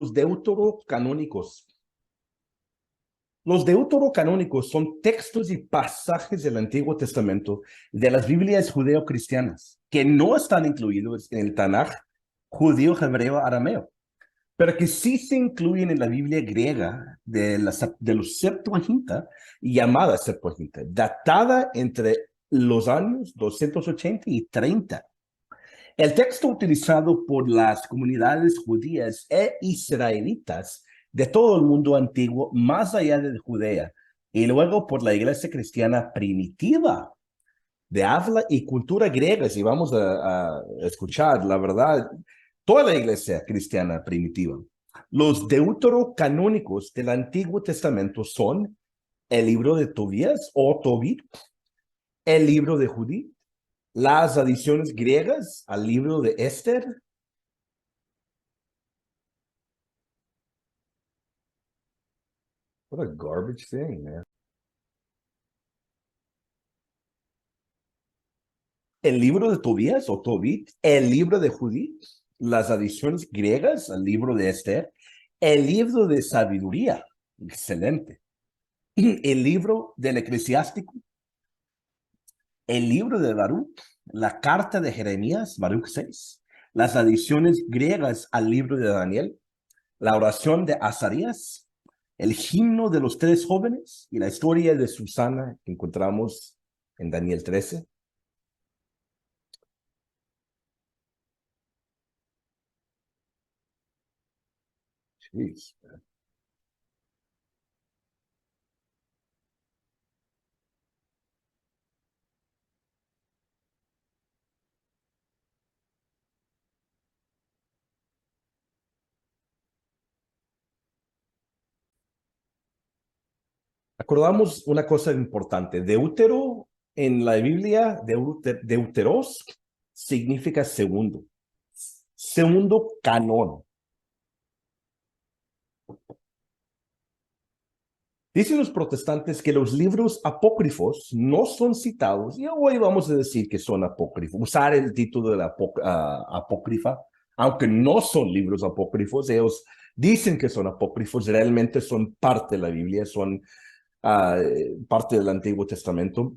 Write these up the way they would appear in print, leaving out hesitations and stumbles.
los deuterocanónicos. Los deuterocanónicos son textos y pasajes del Antiguo Testamento de las Biblias judeo-cristianas que no están incluidos en el Tanaj judío, hebreo, arameo, pero que sí se incluyen en la Biblia griega de los Septuaginta, llamada Septuaginta, datada entre los años 280 y 30. El texto utilizado por las comunidades judías e israelitas de todo el mundo antiguo, más allá de Judea, y luego por la iglesia cristiana primitiva de habla y cultura griegas, y vamos a escuchar, la verdad, toda la iglesia cristiana primitiva. Los deuterocanónicos del Antiguo Testamento son el libro de Tobías o Tobit, el libro de Judith, las adiciones griegas al libro de Esther. What a garbage thing, man. El libro de Tobías o Tobit, el libro de Judith, las adiciones griegas al libro de Esther, el libro de sabiduría, excelente, el libro del eclesiástico, el libro de Baruch, la carta de Jeremías, Baruch 6, las adiciones griegas al libro de Daniel, la oración de Azarías, el himno de los 3 jóvenes y la historia de Susana que encontramos en Daniel 13. Jeez, man. Acordamos una cosa importante. Deutero en la Biblia, deuteros, significa segundo. Segundo canon. Dicen los protestantes que los libros apócrifos no son citados, y hoy vamos a decir que son apócrifos, usar el título de la apócrifa, aunque no son libros apócrifos, ellos dicen que son apócrifos, realmente son parte de la Biblia, son parte del Antiguo Testamento.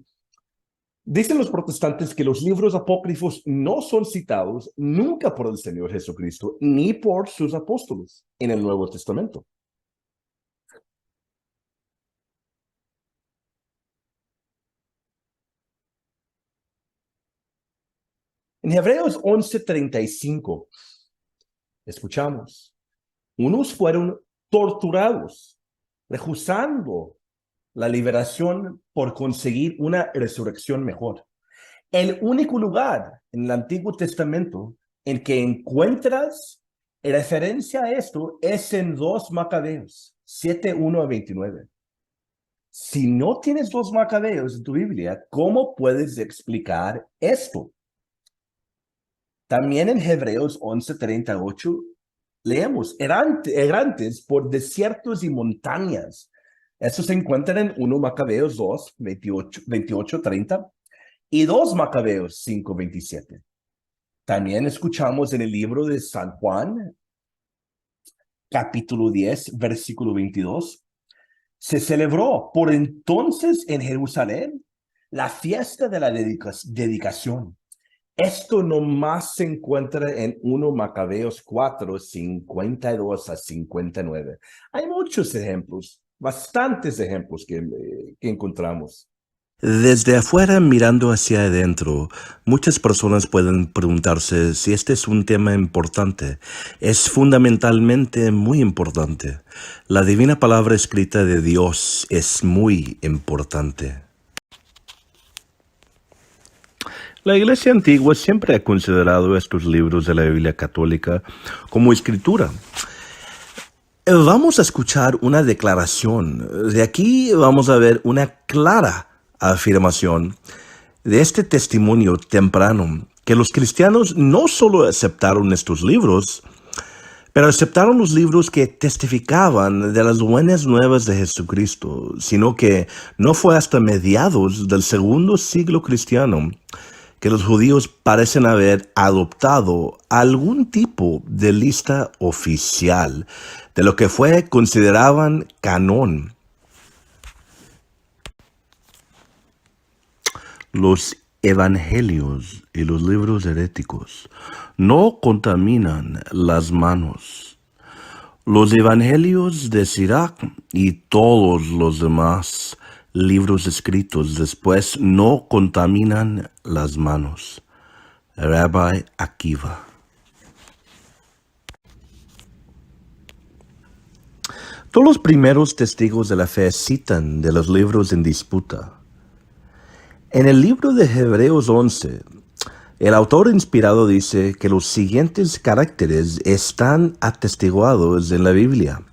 Dicen los protestantes que los libros apócrifos no son citados nunca por el Señor Jesucristo, ni por sus apóstoles en el Nuevo Testamento. En Hebreos 11:35, escuchamos, unos fueron torturados, rehusando la liberación por conseguir una resurrección mejor. El único lugar en el Antiguo Testamento en que encuentras referencia a esto es en 2 Macabeos, 7:1-29. Si no tienes 2 Macabeos en tu Biblia, ¿cómo puedes explicar esto? También en Hebreos 11:38 leemos, errantes por desiertos y montañas. Eso se encuentra en 1 Macabeos 2, 28-30 y 2 Macabeos 5:27. También escuchamos en el libro de San Juan, capítulo 10, versículo 22. Se celebró por entonces en Jerusalén la fiesta de la dedicación. Esto nomás se encuentra en 1 Macabeos 4, 52-59. Hay muchos ejemplos, bastantes ejemplos que encontramos. Desde afuera mirando hacia adentro, muchas personas pueden preguntarse si este es un tema importante. Es fundamentalmente muy importante. La divina palabra escrita de Dios es muy importante. La Iglesia antigua siempre ha considerado estos libros de la Biblia católica como escritura. Vamos a escuchar una declaración. De aquí vamos a ver una clara afirmación de este testimonio temprano, que los cristianos no solo aceptaron estos libros, pero aceptaron los libros que testificaban de las buenas nuevas de Jesucristo, sino que no fue hasta mediados del segundo siglo cristiano que los judíos parecen haber adoptado algún tipo de lista oficial de lo que consideraban canón. Los evangelios y los libros heréticos no contaminan las manos. Los evangelios de Sirach y todos los demás libros escritos después no contaminan las manos. Rabbi Akiva. Todos los primeros testigos de la fe citan de los libros en disputa. En el libro de Hebreos 11, el autor inspirado dice que los siguientes caracteres están atestiguados en la Biblia.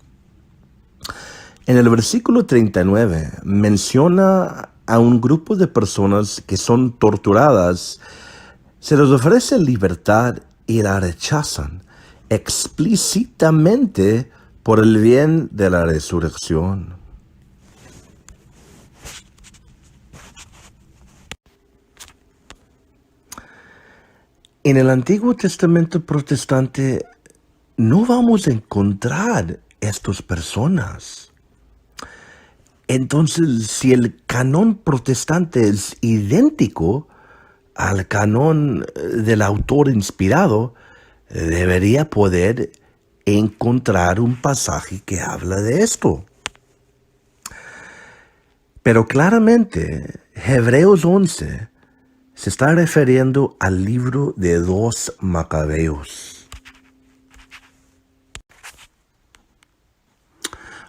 En el versículo 39 menciona a un grupo de personas que son torturadas, se les ofrece libertad y la rechazan explícitamente por el bien de la resurrección. En el Antiguo Testamento protestante no vamos a encontrar estas personas. Entonces, si el canon protestante es idéntico al canon del autor inspirado, debería poder encontrar un pasaje que habla de esto. Pero claramente, Hebreos 11 se está refiriendo al libro de 2 Macabeos.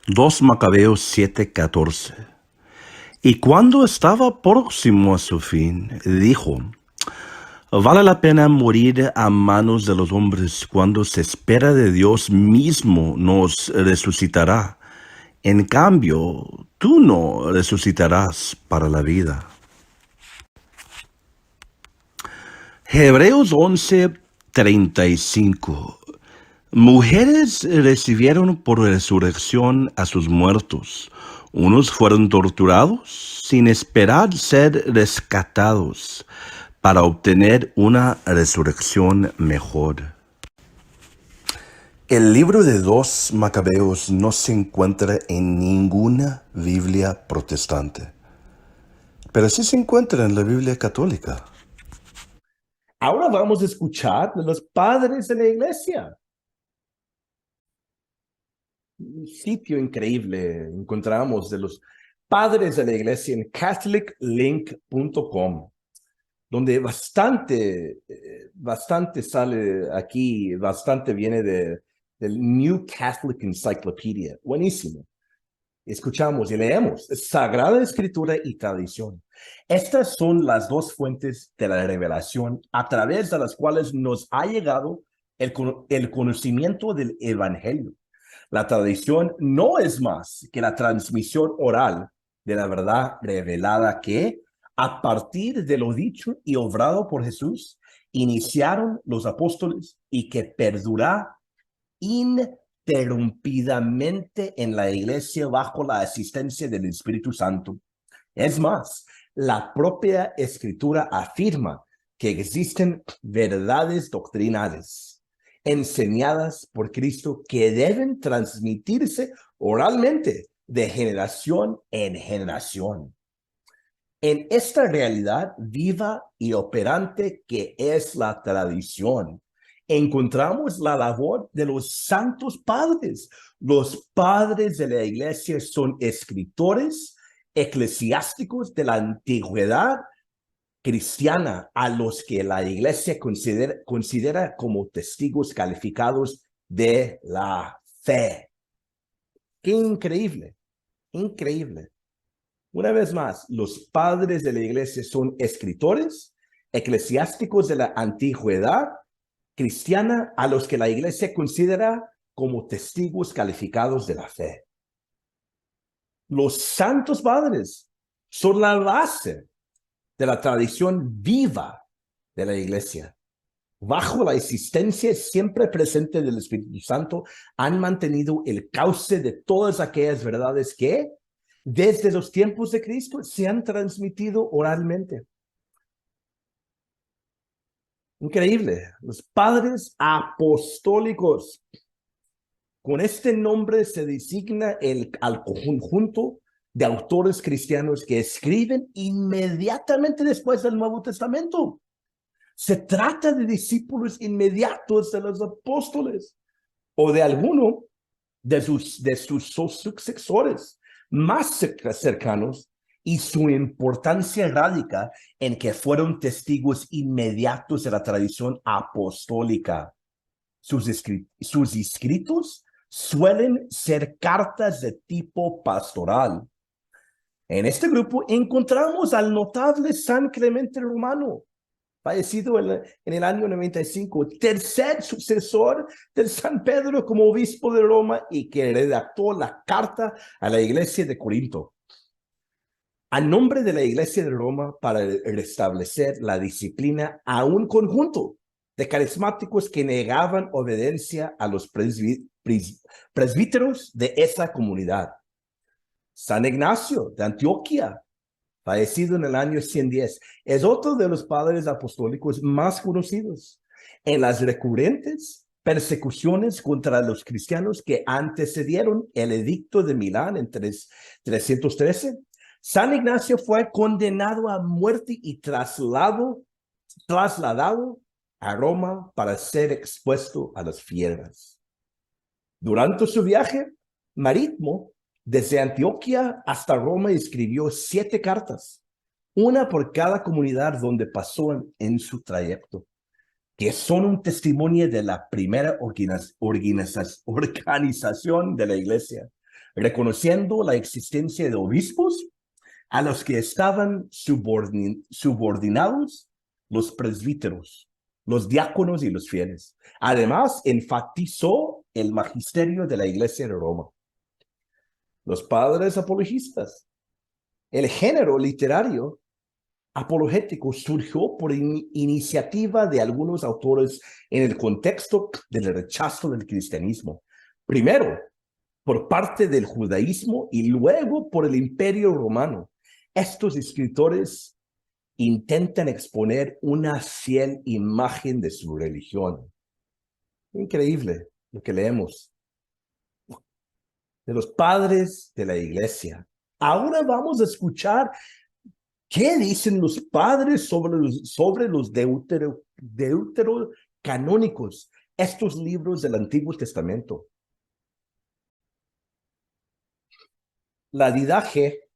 2 Macabeos 7:14. Y cuando estaba próximo a su fin, dijo: vale la pena morir a manos de los hombres cuando se espera de Dios mismo nos resucitará. En cambio, tú no resucitarás para la vida. Hebreos 11:35. Mujeres recibieron por resurrección a sus muertos. Unos fueron torturados sin esperar ser rescatados para obtener una resurrección mejor. El libro de 2 Macabeos no se encuentra en ninguna Biblia protestante, pero sí se encuentra en la Biblia católica. Ahora vamos a escuchar de los padres de la iglesia. Un sitio increíble encontramos de los padres de la iglesia en catholiclink.com, donde bastante sale aquí, bastante viene del New Catholic Encyclopedia. Buenísimo. Escuchamos y leemos Sagrada Escritura y tradición. Estas son las dos fuentes de la revelación a través de las cuales nos ha llegado el conocimiento del Evangelio. La tradición no es más que la transmisión oral de la verdad revelada que, a partir de lo dicho y obrado por Jesús, iniciaron los apóstoles y que perdurará interrumpidamente en la iglesia bajo la asistencia del Espíritu Santo. Es más, la propia Escritura afirma que existen verdades doctrinales enseñadas por Cristo que deben transmitirse oralmente de generación en generación. En esta realidad viva y operante que es la tradición, encontramos la labor de los santos padres. Los padres de la iglesia son escritores eclesiásticos de la antigüedad cristiana a los que la iglesia considera como testigos calificados de la fe. ¡Qué increíble! Increíble. Una vez más, los padres de la iglesia son escritores eclesiásticos de la antigüedad cristiana a los que la iglesia considera como testigos calificados de la fe. Los santos padres son la base de la tradición viva de la iglesia. Bajo la existencia siempre presente del Espíritu Santo, han mantenido el cauce de todas aquellas verdades que, desde los tiempos de Cristo, se han transmitido oralmente. Increíble. Los padres apostólicos. Con este nombre se designa al conjunto de autores cristianos que escriben inmediatamente después del Nuevo Testamento. Se trata de discípulos inmediatos de los apóstoles o de alguno de sus sucesores más cercanos, y su importancia radica en que fueron testigos inmediatos de la tradición apostólica. Sus escritos suelen ser cartas de tipo pastoral. En este grupo encontramos al notable San Clemente Romano, fallecido en el año 95, tercer sucesor del San Pedro como obispo de Roma y que redactó la carta a la iglesia de Corinto. A nombre de la iglesia de Roma para restablecer la disciplina a un conjunto de carismáticos que negaban obediencia a los presbíteros de esa comunidad. San Ignacio de Antioquía, fallecido en el año 110, es otro de los padres apostólicos más conocidos en las recurrentes persecuciones contra los cristianos que antecedieron el edicto de Milán en 313. San Ignacio fue condenado a muerte y trasladado a Roma para ser expuesto a las fieras. Durante su viaje marítimo, desde Antioquía hasta Roma, escribió 7 cartas, una por cada comunidad donde pasó en su trayecto, que son un testimonio de la primera organización de la iglesia, reconociendo la existencia de obispos a los que estaban subordinados los presbíteros, los diáconos y los fieles. Además, enfatizó el magisterio de la iglesia de Roma. Los padres apologistas. El género literario apologético surgió por iniciativa de algunos autores en el contexto del rechazo del cristianismo. Primero, por parte del judaísmo y luego por el Imperio Romano. Estos escritores intentan exponer una fiel imagen de su religión. Increíble lo que leemos de los padres de la iglesia. Ahora vamos a escuchar qué dicen los padres sobre los deuterocanónicos, estos libros del Antiguo Testamento. La Didache,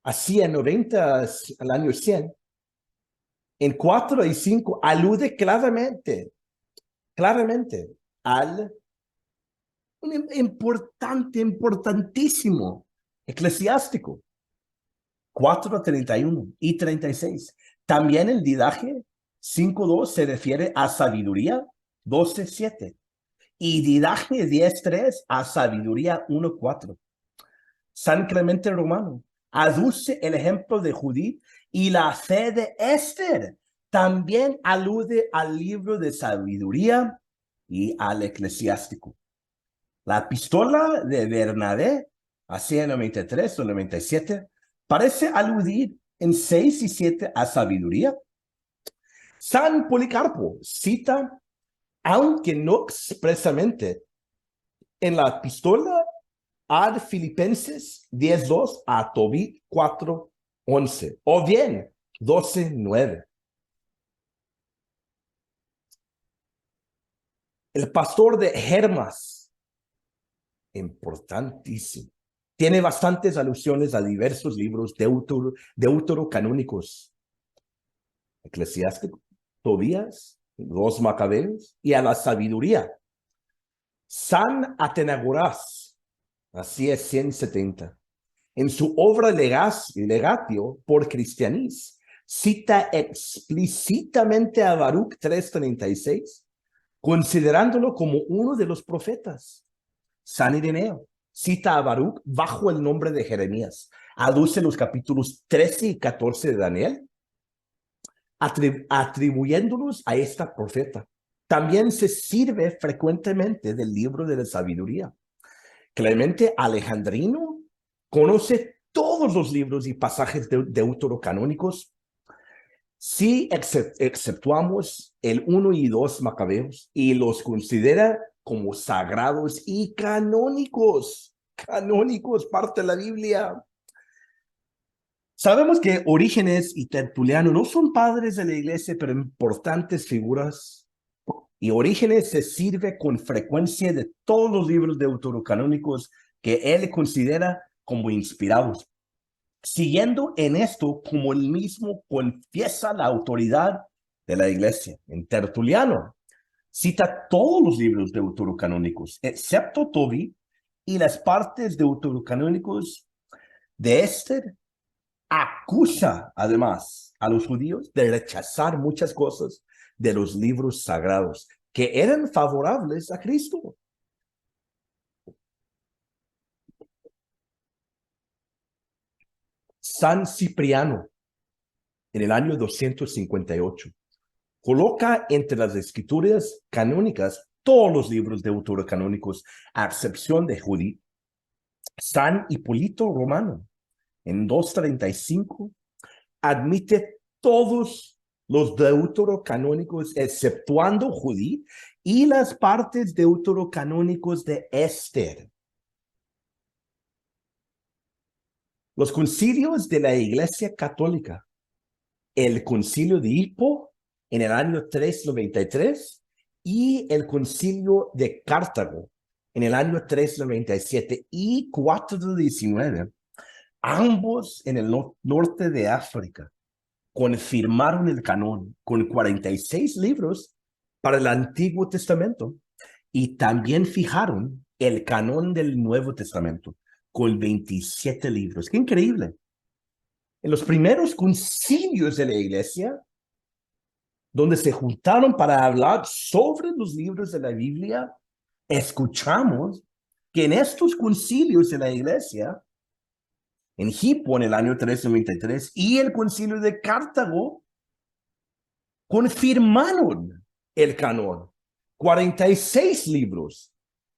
hacia 90 al año 100, en 4 y 5 alude claramente al un importantísimo eclesiástico, 4:31 y 36. También el Didache 5:2 se refiere a sabiduría, 12:7. Y Didache 10:3 a sabiduría, 1:4. San Clemente Romano aduce el ejemplo de Judith y la fe de Esther. También alude al libro de sabiduría y al eclesiástico. La epístola de Bernabé, hacia 93 o 97, parece aludir en 6 y 7 a sabiduría. San Policarpo cita, aunque no expresamente, en la epístola ad Filipenses 10:2 a Tobit 4:11, o bien 12:9. El pastor de Hermas, importantísimo, tiene bastantes alusiones a diversos libros deuterocanónicos, Eclesiástico, Tobías, los Macabeos y a la sabiduría. San Atenagoras, así es 170, en su obra Legatio por Cristianis, cita explícitamente a Baruch 3:36, considerándolo como uno de los profetas. San Ireneo cita a Baruch bajo el nombre de Jeremías, aduce los capítulos 13 y 14 de Daniel, atribuyéndolos a esta profeta. También se sirve frecuentemente del libro de la sabiduría. Clemente Alejandrino conoce todos los libros y pasajes deuterocanónicos Si exceptuamos el 1 y 2 Macabeos y los considera como sagrados y canónicos, parte de la Biblia. Sabemos que Orígenes y Tertuliano no son padres de la iglesia, pero importantes figuras. Y Orígenes se sirve con frecuencia de todos los libros deuterocanónicos que él considera como inspirados, siguiendo en esto como él mismo confiesa la autoridad de la iglesia. En Tertuliano cita todos los libros deuterocanónicos, excepto Tobit y las partes deuterocanónicos de Esther. Acusa además a los judíos de rechazar muchas cosas de los libros sagrados que eran favorables a Cristo. San Cipriano, en el año 258, coloca entre las escrituras canónicas todos los libros deuterocanónicos, a excepción de Judí. San Hipólito Romano, en 235, admite todos los deuterocanónicos, exceptuando Judí y las partes deuterocanónicos de Esther. Los concilios de la Iglesia Católica, el concilio de Hippo en el año 393 y el concilio de Cartago en el año 397 y 419, ambos en el norte de África, confirmaron el canon con 46 libros para el Antiguo Testamento y también fijaron el canon del Nuevo Testamento con 27 libros. ¡Qué increíble! En los primeros concilios de la iglesia, donde se juntaron para hablar sobre los libros de la Biblia, escuchamos que en estos concilios de la iglesia, en Hippo en el año 393 y el concilio de Cartago, confirmaron el canon, 46 libros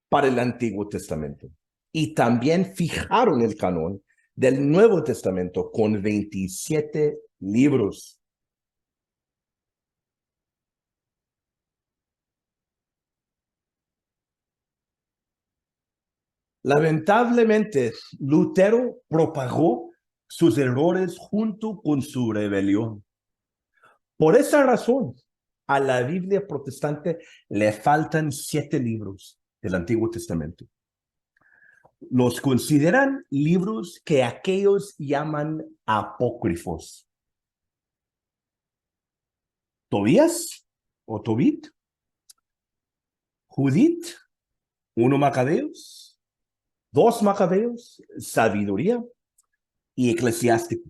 para el Antiguo Testamento. Y también fijaron el canon del Nuevo Testamento con 27 libros. Lamentablemente, Lutero propagó sus errores junto con su rebelión. Por esa razón, a la Biblia protestante le faltan 7 libros del Antiguo Testamento. Los consideran libros que aquellos llaman apócrifos. Tobías o Tobit, Judith, 1 Macabeos, 2 Macabeos, Sabiduría y Eclesiástico,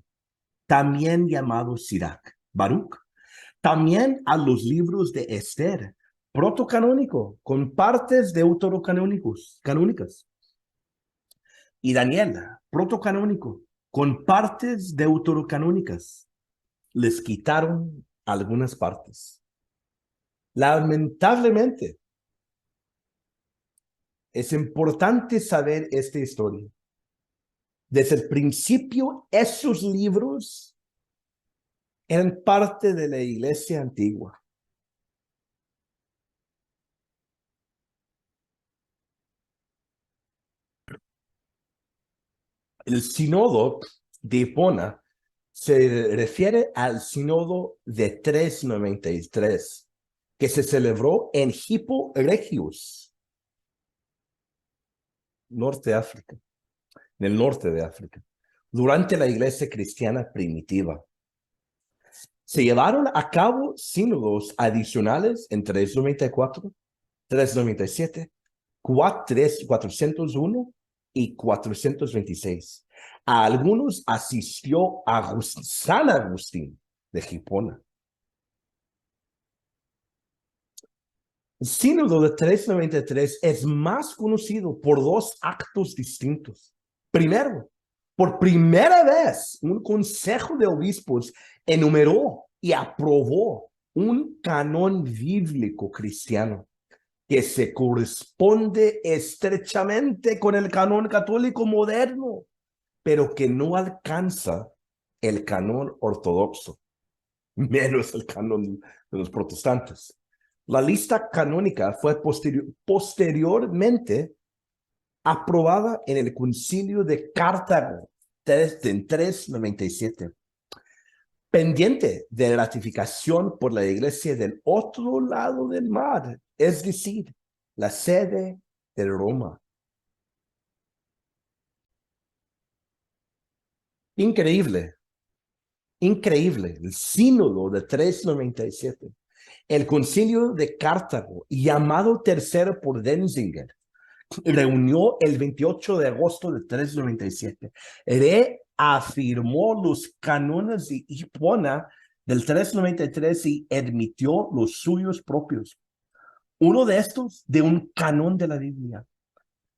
también llamado Sirach, Baruch. También a los libros de Esther, protocanónico, con partes canónicas. Y Daniel, protocanónico, con partes deuterocanónicas. Les quitaron algunas partes. Lamentablemente, es importante saber esta historia. Desde el principio, esos libros eran parte de la iglesia antigua. El sínodo de Hipona se refiere al sínodo de 393, que se celebró en Hippo Regius, en el norte de África, durante la iglesia cristiana primitiva. Se llevaron a cabo sínodos adicionales en 394, 397, 401 y 426. A algunos asistió San Agustín de Hipona. El sínodo de 393 es más conocido por 2 actos distintos. Primero, por primera vez, un consejo de obispos enumeró y aprobó un canon bíblico cristiano que se corresponde estrechamente con el canon católico moderno, pero que no alcanza el canon ortodoxo. menos el canon de los protestantes. La lista canónica fue posteriormente aprobada en el Concilio de Cartago en 397, pendiente de ratificación por la Iglesia del otro lado del mar, es decir, la sede de Roma. Increíble, increíble. El sínodo de 397, el Concilio de Cartago, llamado tercero por Denzinger, reunió el 28 de agosto de 397. Reafirmó los cánones de Hipona del 393 y admitió los suyos propios. Uno de estos, de un canon de la Biblia.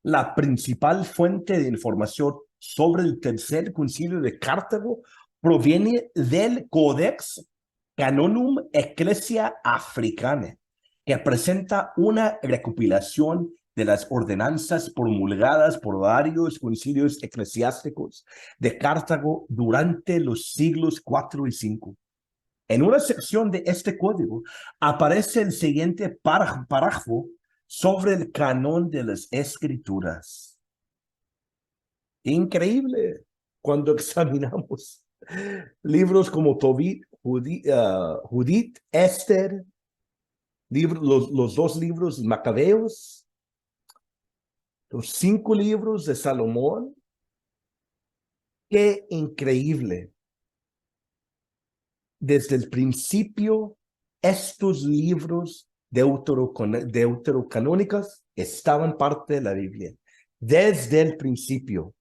La principal fuente de información sobre el tercer concilio de Cartago proviene del Codex Canonum Ecclesiae Africanae, que presenta una recopilación de las ordenanzas promulgadas por varios concilios eclesiásticos de Cartago durante los siglos IV y V. En una sección de este código aparece el siguiente párrafo sobre el canon de las escrituras. Increíble cuando examinamos libros como Tobit, Judith, Esther, los dos libros Macabeos, los 5 libros de Salomón. Qué increíble. Desde el principio, estos libros deuterocanónicos estaban parte de la Biblia. Desde el principio.